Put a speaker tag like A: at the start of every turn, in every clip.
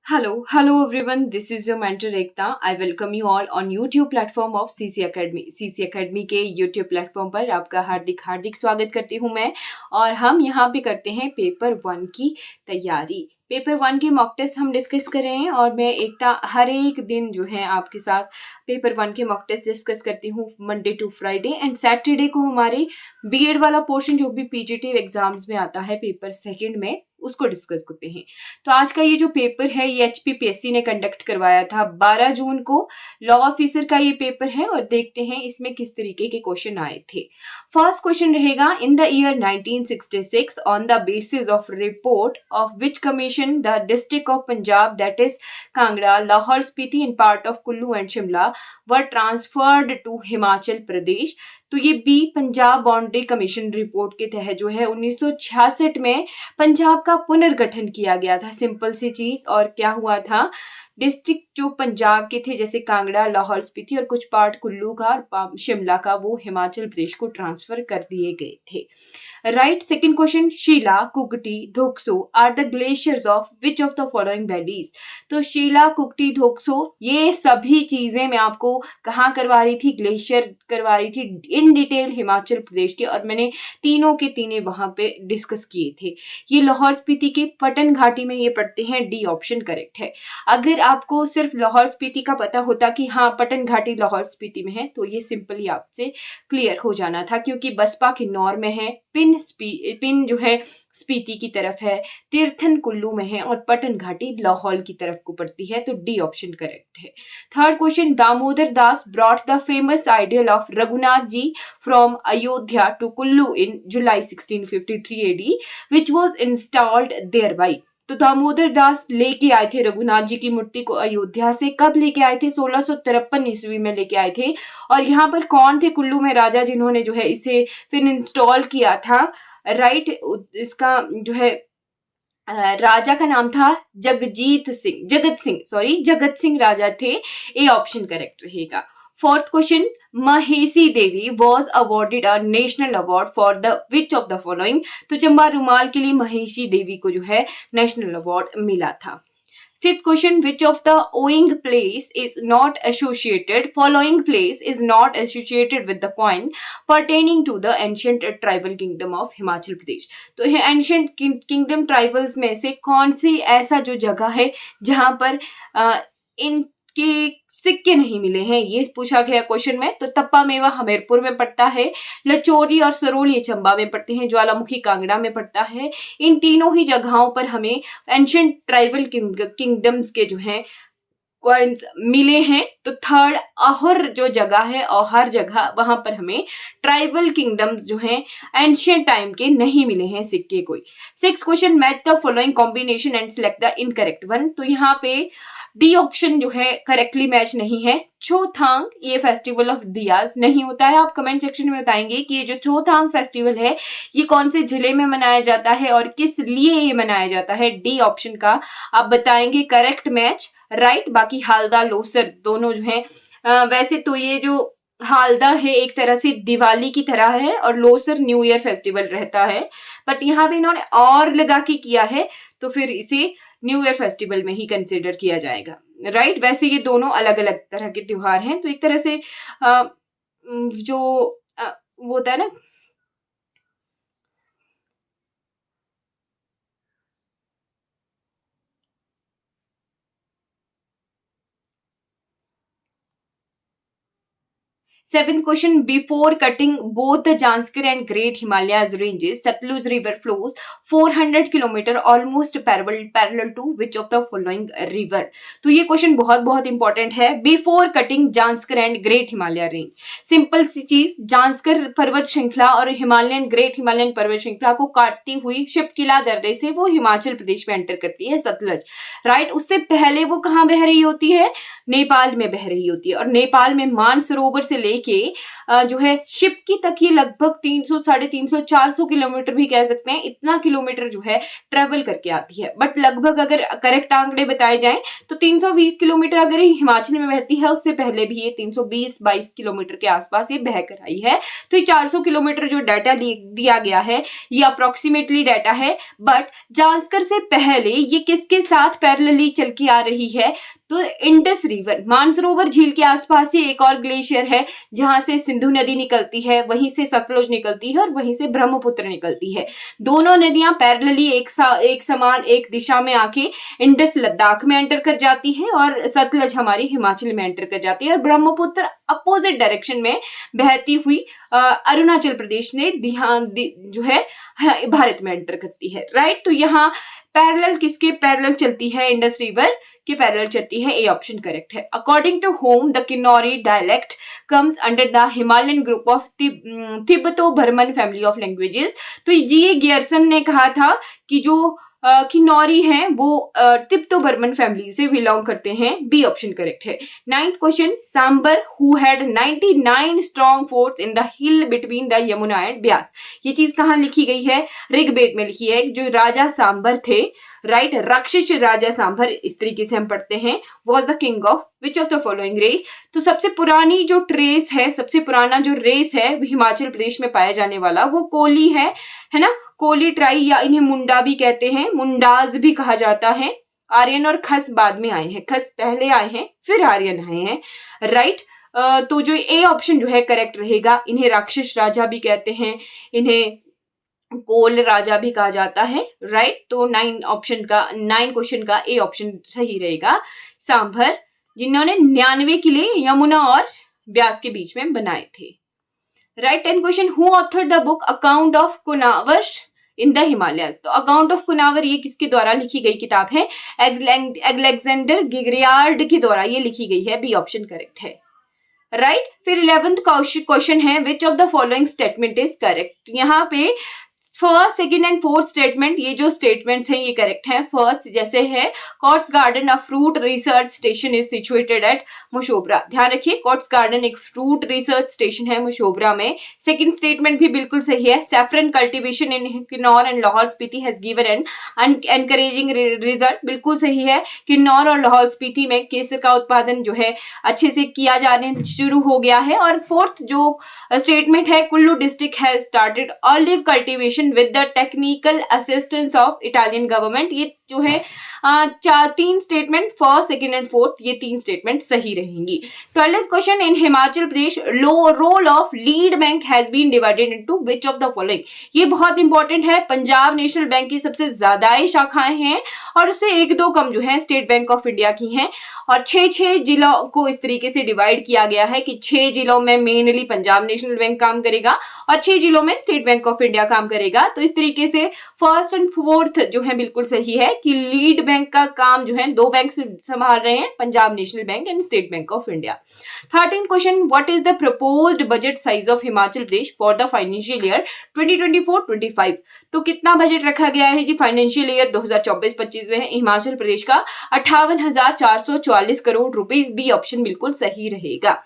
A: Hello everyone. This is your mentor Ekta. I welcome you all on YouTube platform of CC Academy. CC Academy के YouTube platform पर आपका हार्दिक हार्दिक स्वागत करती हूँ मैं। और हम यहाँ पे करते हैं पेपर 1 की तैयारी। पेपर 1 की मॉक टेस्ट हम डिस्कस कर रहे हैं और मैं एकता हर एक दिन जो है आपके साथ पेपर 1 के मॉक टेस्ट डिस्कस करती हूँ Monday to Friday and Saturday को हमारे बीएड वाला पोर्शन जो भी पीजीटी एग्जाम्स में आता है पेपर सेकंड में उसको डिस्कस करते हैं। तो आज का ये जो पेपर है ये एचपीपीएससी ने कंडक्ट करवाया था 12 जून को। लॉ ऑफिसर का ये पेपर है और देखते हैं इसमें किस तरीके के क्वेश्चन आए थे। फर्स्ट क्वेश्चन रहेगा, in the year 1966 on the basis of report of which commission the district of Punjab that is Kangra, Lahaul Spiti and part of Kullu and Shimla were transferred to Himachal Pradesh. तो ये B Punjab boundary commission report के तहत जो है 1966 में पंजाब का पुनर्गठन किया गया था। सिंपल सी चीज। और क्या हुआ था, डिस्ट्रिक्ट जो पंजाब के थे जैसे कांगड़ा, लाहौल स्पीति और कुछ पार्ट कुल्लू का और शिमला का वो हिमाचल प्रदेश को ट्रांसफर कर दिए गए थे। Right. Second question, Shila, Kukti, Dhokso are the glaciers of which of the following valleys. तो शीला, कुकटी, धोक्सो ये सभी चीजें मैं आपको कहाँ करवा रही थी, ग्लेशियर करवा रही थी इन डिटेल हिमाचल प्रदेश के, और मैंने तीनों के तीनों वहां पे डिस्कस किए थे। ये लाहौल स्पीति के पटन घाटी में ये पड़ते हैं, डी ऑप्शन करेक्ट है। अगर आपको सिर्फ लाहौल स्पीति का पता होता कि हाँ पटन घाटी लाहौल स्पीति में है तो ये सिंपली आपसे क्लियर हो जाना था, क्योंकि बसपा किन्नौर में है, पिन जो है स्पीति की तरफ है, तीर्थन कुल्लू में है और पटन घाटी लाहौल की तरफ को पड़ती है। तो डी ऑप्शन करेक्ट है। Third question, Damodar Das brought the famous ideal of Raghunath ji from Ayodhya to Kullu in July 1653 AD which was installed there by. तो दामोदर दास लेके आए थे रघुनाथ जी की मूर्ति को अयोध्या से। कब लेके आए थे? 1653 ईस्वी में लेके आए थे। और यहाँ पर कौन थे कुल्लू में राजा जिन्होंने जो है इसे फिर इंस्टॉल किया था? राइट। इसका जो है राजा का नाम था जगत सिंह राजा थे। ए ऑप्शन करेक्ट रहेगा। Fourth question, Mahesi Devi was awarded a national award for the which of the following. तो चंबा रुमाल के लिए महेसी देवी को जो है नेशनल अवार्ड मिला था। Fifth question, which of the owing place is not associated, following place is not associated with the coin pertaining to the ancient tribal kingdom of Himachal Pradesh। तो ये ancient kingdom tribals में से कौन सी ऐसा जो जगह है जहां पर इनके सिक्के नहीं मिले हैं, ये पूछा गया क्वेश्चन में। तो तप्पा मेवा हमीरपुर में पड़ता है, लचोरी और सरोल ये चंबा में पड़ते हैं, ज्वालामुखी कांगड़ा में पड़ता है। इन तीनों ही जगहों पर हमें एंशिएंट ट्राइबल किंगडम्स के जो हैं कॉइन्स मिले हैं। तो थर्ड अहर जो जगह है, अहर जगह, वहां पर हमें ट्राइबल किंगडम्स जो हैं एंशिएंट टाइम के नहीं मिले हैं सिक्के कोई। Six question, match the following combination and select the incorrect one. तो यहाँ पे डी ऑप्शन जो है करेक्टली मैच नहीं है। चोथांग ये फेस्टिवल ऑफ दियाज नहीं होता है। आप कमेंट सेक्शन में बताएंगे कि ये जो चोथांग फेस्टिवल है ये कौन से जिले में मनाया जाता है और किस लिए ये मनाया जाता है। डी ऑप्शन का आप बताएंगे करेक्ट मैच। राइट। बाकी हालदा लोसर दोनों जो है वैसे तो ये जो हालदा है एक तरह से दिवाली की तरह है और लोसर न्यू ईयर फेस्टिवल रहता है, बट यहाँ पे इन्होंने और लगा के किया है तो फिर इसे न्यू ईयर फेस्टिवल में ही कंसिडर किया जाएगा। राइट। वैसे ये दोनों अलग अलग तरह के त्योहार हैं, तो एक तरह से जो वो होता है ना, 7th question, before cutting both the Janskar and Great Himalayas ranges, Satluj river flows 400 kilometre almost parallel to which of the following river। तो ये क्वेश्चन बहुत बहुत इंपॉर्टेंट है। Before cutting Zanskar and great Himalaya range, simple सी चीज, जांस्कर पर्वत श्रृंखला और हिमालयन ग्रेट हिमालयन पर्वत श्रृंखला को काटती हुई शिपकिला दर्रे से वो हिमाचल प्रदेश में एंटर करती है सतलज। राइट। उससे पहले वो कहाँ बह रही होती है? नेपाल में बह रही होती है। और नेपाल में मानसरोवर से लेके जो है शिपकी तक ये लगभग 300, 350, 400 किलोमीटर भी कह सकते हैं, इतना किलोमीटर जो है ट्रेवल करके आती है। बट लगभग अगर करेक्ट आंकड़े बताए जाएं तो 320 किलोमीटर अगर ये हिमाचल में बहती है, उससे पहले भी ये 320-22 किलोमीटर के आसपास ये बह कर आई है। तो ये 400 किलोमीटर जो डाटा दिया गया है ये अप्रोक्सीमेटली डाटा है, बट जांस्कर से पहले ये किसके साथ पैरेलली चल के आ रही है? तो इंडस रिवर, मानसरोवर झील के आसपास ही एक और ग्लेशियर है जहां से सिंधु नदी निकलती है, वहीं से सतलुज निकलती है और वहीं से ब्रह्मपुत्र निकलती है। दोनों नदियां पैरेलली एक समान एक दिशा में आके इंडस लद्दाख में एंटर कर जाती है और सतलज हमारी हिमाचल में एंटर कर जाती है, और ब्रह्मपुत्र अपोजिट डायरेक्शन में बहती हुई अरुणाचल प्रदेश ने जो है भारत में एंटर करती है। राइट, तो यहाँ पैरेलल किसके पैरेलल चलती है? इंडस रिवर के पैरेलल चलती है। ए ऑप्शन करेक्ट है। According to whom the Kinnauri dialect comes under the Himalayan group of Tibeto Burman family of languages. तो जी गियर्सन ने कहा था कि जो किन्नौरी हैं वो तिब्बतो बर्मन फैमिली से बिलोंग करते हैं। बी ऑप्शन करेक्ट है। 9th question, Sambar who had 99 strong forts in the hill between the Yamuna and Beas. ये चीज कहाँ लिखी गई है? ऋग्वेद में लिखी है। जो राजा सांबर थे, राइट, राक्षस राजा सांबर, इस तरीके से हम पढ़ते हैं, was the king of which of the following race. तो सबसे पुरानी जो ट्रेस है, सबसे पुराना जो रेस है हिमाचल प्रदेश में पाया जाने वाला, वो कोली है ना, कोली ट्राई, या इन्हें मुंडा भी कहते हैं, मुंडाज भी कहा जाता है। आर्यन और खस बाद में आए हैं, खस पहले आए हैं फिर आर्यन आए हैं। राइट, तो जो ए ऑप्शन जो है करेक्ट रहेगा। इन्हें राक्षस राजा भी कहते हैं, इन्हें कोल राजा भी कहा जाता है। राइट, तो 9 क्वेश्चन का ए ऑप्शन सही रहेगा। सांभर, जिन्होंने 99 किले यमुना और ब्यास के बीच में बनाए थे। Right, 10 question, who author the book account of Koonawur in the Himalayas. तो अकाउंट ऑफ कुनावर ये किसके द्वारा लिखी गई किताब है? अलेक्जेंडर गिग्रियार्ड के द्वारा ये लिखी गई है। बी ऑप्शन करेक्ट है। राइट, फिर 11th क्वेश्चन है, विच of the following statement is correct. यहाँ पे first, second and fourth statement, ये जो स्टेटमेंट्स हैं ये करेक्ट हैं। फर्स्ट जैसे है, Cotts garden a fruit research station is situated at Mashobra. ध्यान रखिए, कॉट्स गार्डन एक फ्रूट रिसर्च स्टेशन है मशोबरा में। सेकंड स्टेटमेंट भी बिल्कुल सही है। Saffron cultivation in Kinnaur and Lahaul Spiti has given an encouraging result, बिल्कुल सही है। किन्नौर और लाहौल स्पीति में केसर का उत्पादन जो है अच्छे से किया जाने शुरू हो गया है। और फोर्थ जो स्टेटमेंट है, Kullu district has started olive cultivation with the technical assistance of Italian government। ये जो है 3 statement, first, second and fourth, ये 3 स्टेटमेंट सही रहेंगी। 12th question, in Himachal Pradesh role of lead bank has been divided into which of the following. ये बहुत important है। Punjab national bank की सबसे ज्यादा शाखाएं हैं और उससे 1-2 कम जो है स्टेट बैंक ऑफ इंडिया की हैं, और 6 जिलों को इस तरीके से डिवाइड किया गया है कि 6 जिलों में मेनली पंजाब नेशनल बैंक काम करेगा और 6 जिलों में स्टेट बैंक ऑफ इंडिया काम करेगा। तो इस तरीके से फर्स्ट एंड फोर्थ जो है बिल्कुल सही है कि लीड बैंक का काम जो है 2 बैंक संभाल रहे हैं, Punjab national bank and state bank of India. 13th question, what is the proposed budget size of Himachal Pradesh for the financial year 2024-25। तो कितना बजट रखा गया है जी फाइनेंशियल ईयर 2024-25 में हिमाचल प्रदेश का? 58,444 करोड़ रुपीस। बी ऑप्शन बिल्कुल सही रहेगा।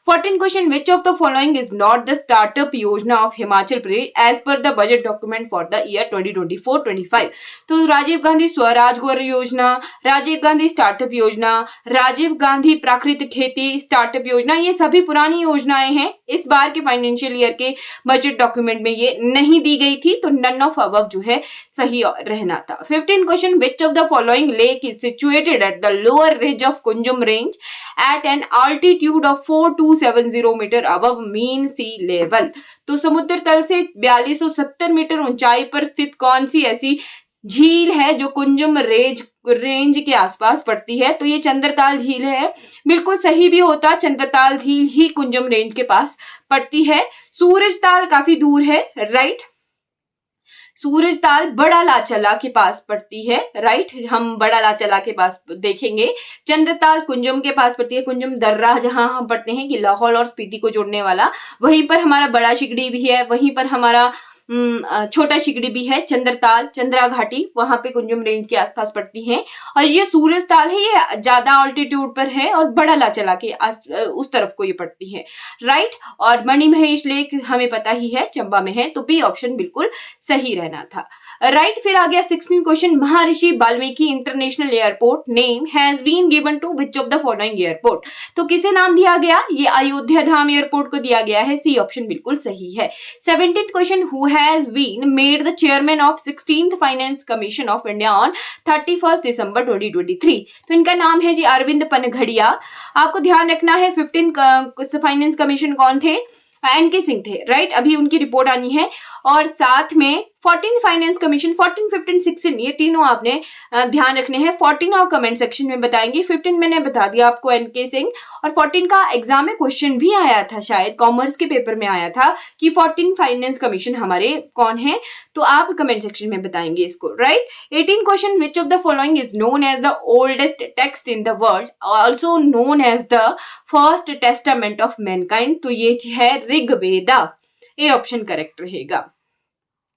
A: 14th question, which of the following is not the startup योजना of Himachal Pradesh as per the budget document for the year 2024-25। तो राजीव गांधी स्वरोजगार योजना, राजीव गांधी स्टार्टअप योजना, राजीव गांधी प्राकृतिक खेती स्टार्टअप योजना, ये सभी पुरानी योजनाएं हैं। इस बार के फाइनेंशियल ईयर के बजट डॉक्यूमेंट में ये नहीं दी गई थी, तो नन ऑफ अबव जो है सही रहना था। 15th question, which of the following lake is situated at the lower ridge of Kunzum range at an altitude of 4270 meter above mean sea level. तो समुद्र तल से 4270 मीटर ऊंचाई पर स्थित कौन सी ऐसी झील है जो कुंजुम रेंज के आसपास पड़ती है? तो ये चंद्रताल झील है। बिल्कुल सही भी होता, चंद्रताल झील ही कुंजुम रेंज के पास पड़ती है। सूरजताल काफी दूर है। राइट, सूरजताल बड़ा लाचला के पास पड़ती है। राइट, हम बड़ा लाचला के पास देखेंगे। चंद्रताल कुंजुम के पास पड़ती है। कुंजुम दर्रा जहां हम पढ़ते हैं कि लाहौल और स्पीति को जोड़ने वाला, वहीं पर हमारा बड़ा शिगड़ी भी है, वहीं पर हमारा छोटा शिकड़ी भी है, चंद्रताल, चंद्रा घाटी, वहां पे कुंजुम रेंज के आसपास पड़ती हैं। और ये सूरज ताल है, ये ज्यादा ऑल्टीट्यूड पर है और बड़ा लाचला के उस तरफ को ये पड़ती है, राइट। और मणिमहेश लेक हमें पता ही है, चंबा में है, तो बी ऑप्शन बिल्कुल सही रहना था, राइट। फिर आ गया 16 question, Maharshi Valmiki international airport name has been given to which of the following airport, तो किसे नाम दिया गया, ये अयोध्या धाम एयरपोर्ट को दिया गया है, सी ऑप्शन बिल्कुल सही है। 17th question, who has been made the chairman of 16th finance commission of India on 31 December 2023, तो इनका नाम है जी अरविंद पनघड़िया। आपको ध्यान रखना है 15 फाइनेंस कमीशन कौन थे, एनके सिंह थे, राइट। अभी उनकी रिपोर्ट आनी है। और साथ में 14 फाइनेंस कमीशन, 14, 15, 16 ये तीनों आपने ध्यान रखने हैं। 14 आप कमेंट सेक्शन में बताएंगे, 15 मैंने बता दिया आपको एनके सिंह, और 14 का एग्जाम में क्वेश्चन भी आया था, शायद कॉमर्स के पेपर में आया था कि 14 फाइनेंस कमीशन हमारे कौन है, तो आप कमेंट सेक्शन में बताएंगे इसको, right. 18 question, which of the following is known as the oldest text in the world, also known as the first testament of mankind, तो ये है ऋग्वेदा, ए ऑप्शन करेक्ट रहेगा।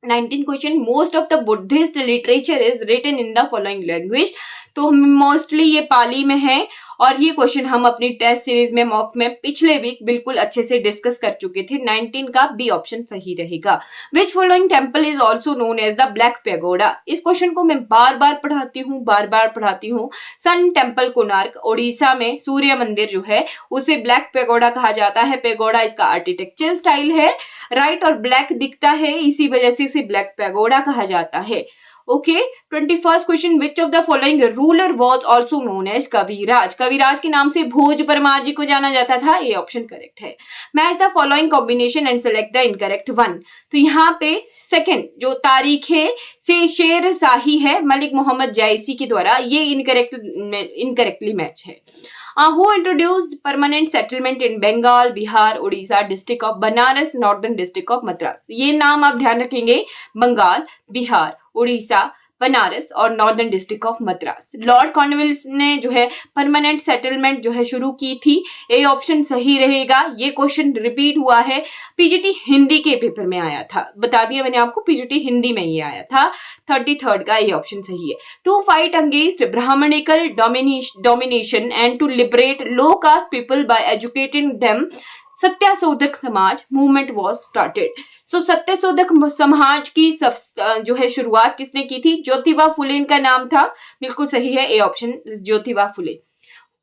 A: 19 question, most of the Buddhist literature is written in the following language, तो mostly ये पाली में है, और ये क्वेश्चन हम अपनी टेस्ट सीरीज में मॉक में पिछले वीक बिल्कुल अच्छे से डिस्कस कर चुके थे। 19 का बी ऑप्शन सही रहेगा। Which following temple is also known as the black pagoda, इस क्वेश्चन को मैं बार बार पढ़ाती हूँ। सन टेम्पल कोणार्क ओडिशा में सूर्य मंदिर जो है उसे ब्लैक पेगोडा कहा जाता है। पेगोडा इसका आर्किटेक्चर स्टाइल है, राइट, और ब्लैक दिखता है, इसी वजह से इसे ब्लैक पेगोडा कहा जाता है। Okay, 21st question, which of the following ruler was also known as Kaviraj, Kaviraj के नाम से भोज परमार जी को जाना जाता था, ये ऑप्शन करेक्ट है। Match the following combination and select the incorrect one, तो यहाँ पे सेकंड जो तारीख है से शेर शाही है मलिक मोहम्मद जैसी के द्वारा, ये इनकरेक्टली मैच है। Who introduced permanent settlement in Bengal, Bihar, Orissa, district of Banaras, northern district of Madras, ये नाम आप ध्यान रखेंगे, बंगाल, बिहार, उड़ीसा, बनारस और northern district of Madras. Lord Cornwallis ने जो है परमानेंट सेटलमेंट जो है शुरू की थी, ए ऑप्शन सही रहेगा। ये क्वेश्चन रिपीट हुआ है, पीजीटी हिंदी के पेपर में आया था, बता दिया मैंने आपको, पीजीटी हिंदी में ये आया था। 33rd का ये ऑप्शन सही है। To fight against Brahmanical domination and to liberate low caste people by educating them, Satyashodhak Samaj movement was started. So Satyashodhak Samaj की जो है शुरुआत किसने की थी, ज्योतिबा फुले इनका नाम था, बिल्कुल सही है, A option Jyotiba Phule.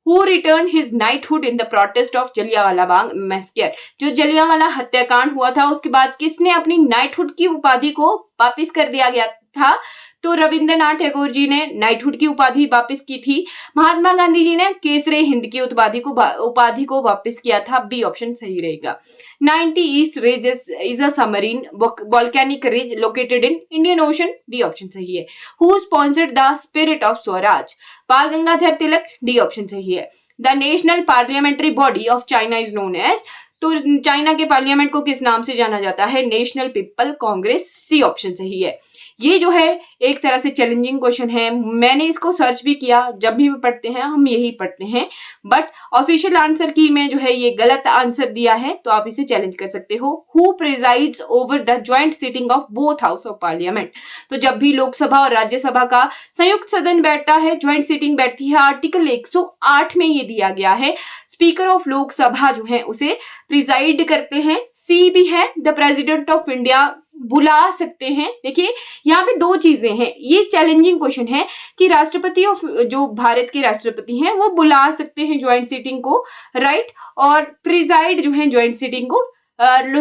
A: Who returned his knighthood in the protest of Jallianwala Bagh massacre, जो जलियांवाला हत्याकांड हुआ था उसके बाद किसने अपनी नाइटहुड की उपाधि को वापिस कर दिया गया था, तो रविंद्रनाथ टैगोर जी ने नाइटहुड की उपाधि वापस की थी। महात्मा गांधी जी ने केसरे हिंद की उपाधि को वापस किया था, बी ऑप्शन सही रहेगा। 90 East Ridge is a submarine volcanic ridge located in Indian Ocean, B option सही है। Who sponsored the spirit of swaraj, Bal Gangadhar Tilak, D option सही है। The national parliamentary body of China is known as, तो China के parliament को किस नाम से जाना जाता है, National People Congress, C option सही है। ये जो है एक तरह से चैलेंजिंग क्वेश्चन है, मैंने इसको सर्च भी किया, जब भी पढ़ते हैं हम यही पढ़ते हैं, बट ऑफिशियल आंसर की में जो है ये गलत आंसर दिया है, तो आप इसे चैलेंज कर सकते हो। Who presides over the joint sitting of both house of Parliament, तो जब भी लोकसभा और राज्यसभा का संयुक्त सदन बैठता है, ज्वाइंट सिटिंग बैठती है, आर्टिकल 108 में ये दिया गया है, स्पीकर ऑफ लोकसभा जो है उसे प्रिजाइड करते हैं। सी भी है, द प्रेसिडेंट ऑफ इंडिया बुला सकते हैं। देखिए यहाँ पे दो चीजें हैं, ये चैलेंजिंग क्वेश्चन है कि राष्ट्रपति ऑफ जो भारत के राष्ट्रपति हैं वो बुला सकते हैं ज्वाइंट सीटिंग को, राइट, और प्रिजाइड जो है ज्वाइंट सीटिंग को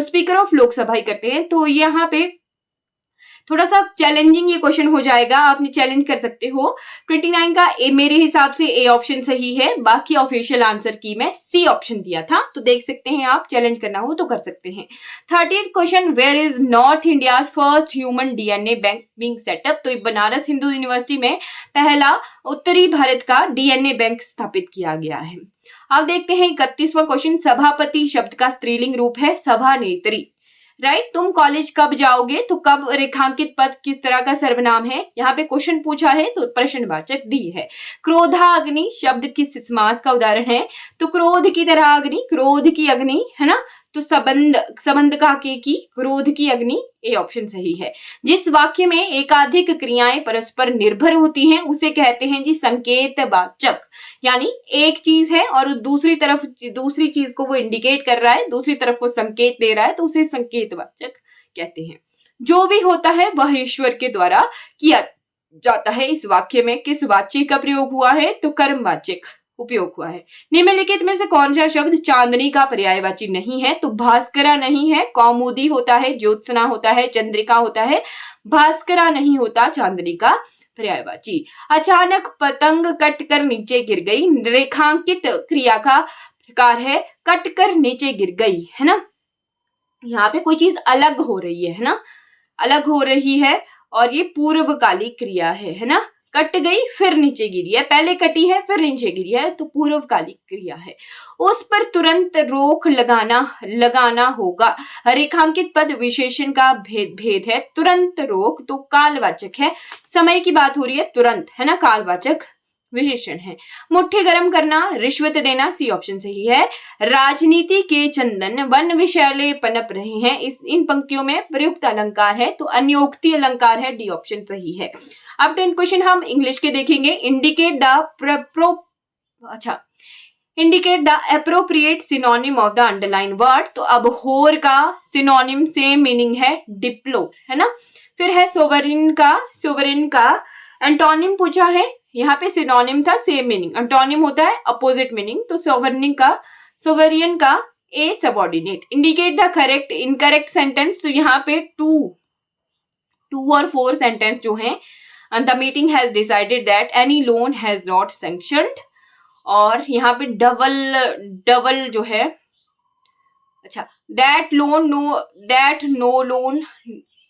A: स्पीकर ऑफ लोकसभा ही करते हैं। तो यहाँ पे थोड़ा सा चैलेंजिंग ये क्वेश्चन हो जाएगा, आप चैलेंज कर सकते हो। 29 का मेरे हिसाब से ए ऑप्शन सही है, बाकी ऑफिशियल आंसर की मैं सी ऑप्शन दिया था, तो देख सकते हैं आप, चैलेंज करना हो तो कर सकते हैं। 30th question, where is north India first human DNA bank being set up, तो बनारस हिंदू यूनिवर्सिटी में पहला उत्तरी भारत का डीएनए बैंक स्थापित किया गया है। अब देखते हैं 31वां क्वेश्चन, सभापति शब्द का स्त्रीलिंग रूप है सभानेत्री, राइट। तुम कॉलेज कब जाओगे, तो कब रेखांकित पद किस तरह का सर्वनाम है, यहाँ पे क्वेश्चन पूछा है तो प्रश्नवाचक डी है। क्रोधाग्नि शब्द किस समास का उदाहरण है, तो क्रोध की तरह अग्नि, क्रोध की अग्नि है ना, तो संबंध का के की क्रोध की अग्नि, ए ऑप्शन सही है। जिस वाक्य में एकाधिक क्रियाएं परस्पर निर्भर होती हैं उसे कहते हैं जी संकेतवाचक। यानी एक चीज है और दूसरी चीज को वो इंडिकेट कर रहा है, दूसरी तरफ वो संकेत दे रहा है, तो उसे संकेतवाचक कहते हैं। जो भी होता है वह ईश्वर के द्वारा किया जाता है। इस वाक्य में किस वाच्य का प्रयोग हुआ है? तो कर्मवाचक उपयोग हुआ है। निम्नलिखित में से कौन सा शब्द चांदनी का पर्यायवाची नहीं है? तो भास्करा नहीं है, कौमुदी होता है, ज्योत्सना होता है, चंद्रिका होता है, भास्करा नहीं होता चांदनी का पर्यायवाची। अचानक पतंग कटकर नीचे गिर गई, रेखांकित क्रिया का प्रकार है कटकर नीचे गिर गई, है ना। यहाँ पे कोई चीज अलग हो रही है ना, अलग हो रही है और ये पूर्वकालिक क्रिया है ना। कट गई फिर नीचे गिरी है, पहले कटी है फिर नीचे गिरी है, तो पूर्वकालिक क्रिया है। उस पर तुरंत रोक लगाना होगा। रेखांकित पद विशेषण का भेद है। तुरंत रोक तो कालवाचक है, समय की बात हो रही है, तुरंत है ना कालवाचक विशेषण है। मुट्ठी गर्म करना, रिश्वत देना, सी ऑप्शन सही है। राजनीति के चंदन वन विषैले पनप रहे हैं, इन पंक्तियों में प्रयुक्त अलंकार है तो अन्योक्ति अलंकार है, डी ऑप्शन सही है। अब 10 क्वेश्चन हम इंग्लिश के देखेंगे। Indicate the appropriate synonym of the underline word. तो अब होर का सिनोनिम सेम मीनिंग है, डिप्लो, है ना। फिर है सोवरिन का एंटोनिम पूछा है, यहाँ पे सिनोनिम था सेम मीनिंग, एंटोनिम होता है अपोजिट मीनिंग, तो सोवरियन का a subordinate. Indicate the correct incorrect sentence, तो यहाँ पे टू और 4 सेंटेंस जो हैं, the meeting has decided that any loan has not sanctioned, और यहाँ पे डबल जो है, अच्छा दैट नो लोन,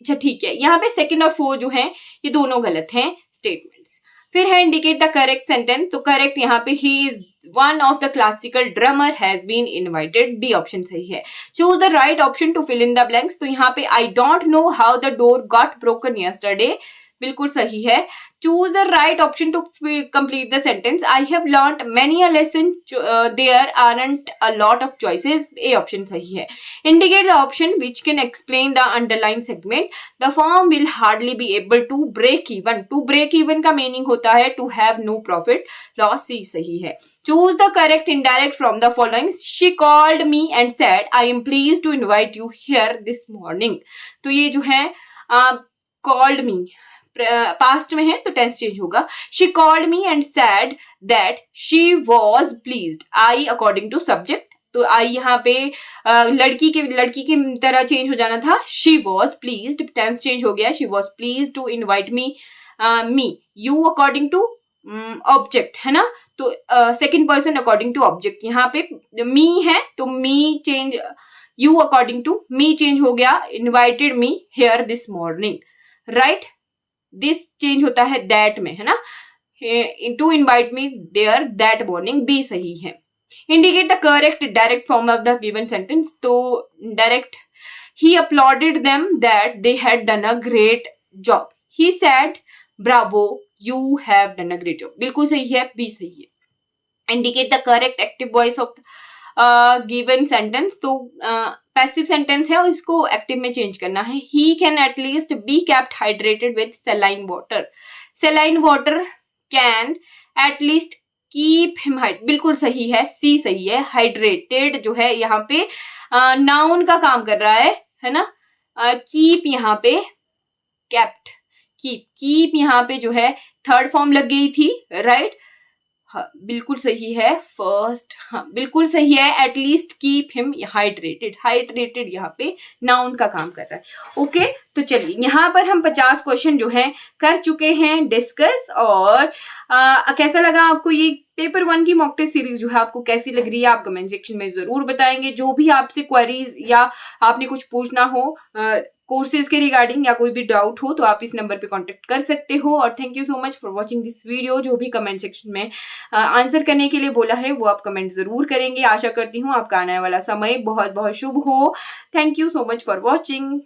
A: अच्छा ठीक है, यहाँ पे सेकंड और 4 जो है ये दोनों गलत हैं स्टेटमेंट्स। फिर है इंडिकेट द करेक्ट सेंटेंस, तो करेक्ट यहाँ पे ही is one of the classical drummer has been invited, B option सही है। Choose the right option to fill in the blanks, तो यहाँ पे I don't know how the door got broken yesterday, बिल्कुल सही है। Choose the right option to complete the sentence, I have learned many a lesson, there aren't a lot of choices, A option सही है। Indicate the option which can explain the underline segment, the firm will hardly be able to break even, to break even का meaning होता है to have no profit loss, C सही है। Choose the correct indirect from the following, she called me and said I am pleased to invite you here this morning, तो ये जो है called me past में है तो टेंस चेंज होगा। She called me and said that she was pleased, I according to subject, तो I यहाँ पे लड़की की तरह चेंज हो जाना था, she was pleased, tense change हो गया, she was pleased to invite me, you according to object, है ना, तो second person according to object, यहाँ पे मी है तो me change, you according to me change हो गया, invited me here this morning, right, this change होता है दैट में, है ना, to invite me there that morning, B सही है। Indicate the correct direct form of the given sentence, तो direct, he applauded them that they had done a great job, he said bravo you have done a great job, बिल्कुल सही है, B सही है। Indicate the correct active voice of given sentence, तो passive sentence है और इसको active में चेंज करना है। He can at least be kept hydrated with saline water, saline water can at least keep him hide, बिल्कुल सही है, सी सही है। हाइड्रेटेड जो है यहाँ पे नाउन का काम कर रहा है ना, कीप यहाँ पे केप्ट, कीप यहाँ पे जो है थर्ड फॉर्म लग गई थी, राइट, हाँ बिल्कुल सही है, फर्स्ट, हाँ बिल्कुल सही है। At least keep him hydrated, hydrated यहाँ पे नाउन का काम कर रहा है। ओके, तो चलिए यहाँ पर हम 50 क्वेश्चन जो है कर चुके हैं डिस्कस, और कैसा लगा आपको ये पेपर 1 की मॉक टेस्ट सीरीज जो है, आपको कैसी लग रही है आप कमेंट सेक्शन में जरूर बताएंगे। जो भी आपसे क्वेरीज या आपने कुछ पूछना हो कोर्सेज के रिगार्डिंग या कोई भी डाउट हो तो आप इस नंबर पे कांटेक्ट कर सकते हो। और thank you so much for watching this video. जो भी कमेंट सेक्शन में आंसर करने के लिए बोला है वो आप कमेंट जरूर करेंगे। आशा करती हूँ आपका आने वाला समय बहुत बहुत शुभ हो। Thank you so much for watching.